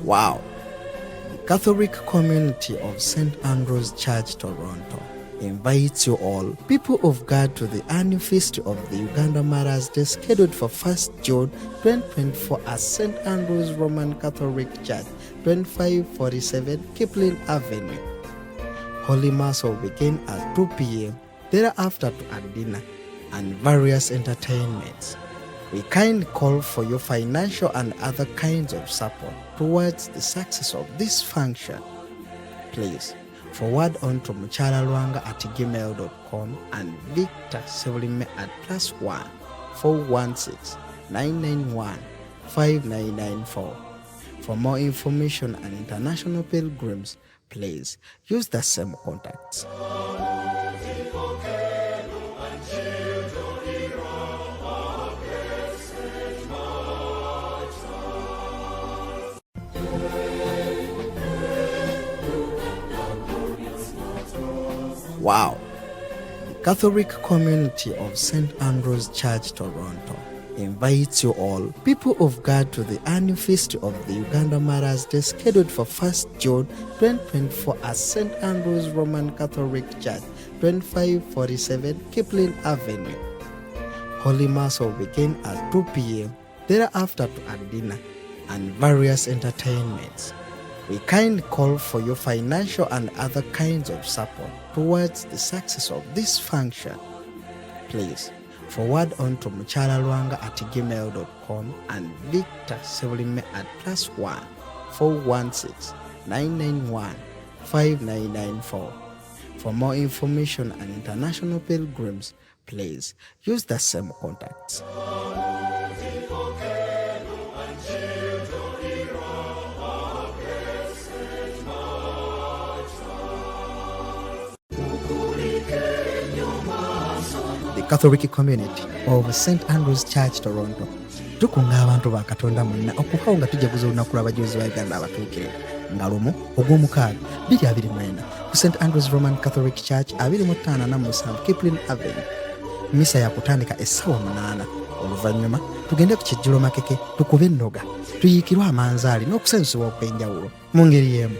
Wow! The Catholic community of St. Andrew's Church, Toronto, invites you all, people of God, to the annual feast of the Uganda Martyrs Day scheduled for 1st June 2024 at St. Andrew's Roman Catholic Church, 2547 Kipling Avenue. Holy Mass will begin at 2 p.m. thereafter to a dinner and various entertainments. We kindly call for your financial and other kinds of support towards the success of this function. Please forward on to mchalalwanga@gmail.com and Victor Sevolime at +1 416 991 5994. For more information and international pilgrims, please use the same contacts. Wow! The Catholic community of St. Andrew's Church, Toronto, invites you all, people of God, to the annual feast of the Uganda Martyrs Day scheduled for 1st June 2024 at St. Andrew's Roman Catholic Church, 2547 Kipling Avenue. Holy Mass will begin at 2 p.m. thereafter to a dinner and various entertainments. We kindly call for your financial and other kinds of support towards the success of this function. Please forward on to mchalalwanga@gmail.com and Victor Sevolime at +1 416 991 5994. For more information and international pilgrims, please use the same contacts. The Catholic community of St. Andrew's Church, Toronto, tukunga abantu ba Katonda Mwena okukawo nga tujaguza olunaku lw'abajulizi ba Uganda abatuukire nga lumu Ogw'omukaaga 2024 ku St. Andrew's Roman Catholic Church 2547 Kipling Avenue. Misa ya kutandika essaawa 8. Oluvannyuma tugende ku kijjulo makeke tukube ennoga tuyiikirwe amanzaali n'okusanyusibwa okw'enjawulo. Mu ngeri y'emu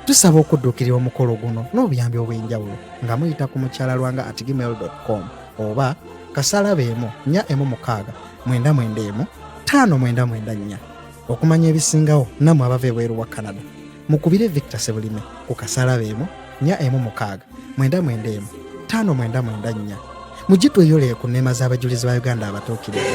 tusaba okudduukirira omukolo guno n'obuyambi obw'enjawulo nga muyita ku mchalalwanga@gmail.com oba kasalabeemu 416 991 5994. Okumanya ebisingawo nammwe abava ebweru wa Canada mukubire Victor Sevolime ku kasalabeemu 416 991 5994. Mujje tweyolere ku nneema z'abajulizi ba Uganda abatuukirivu.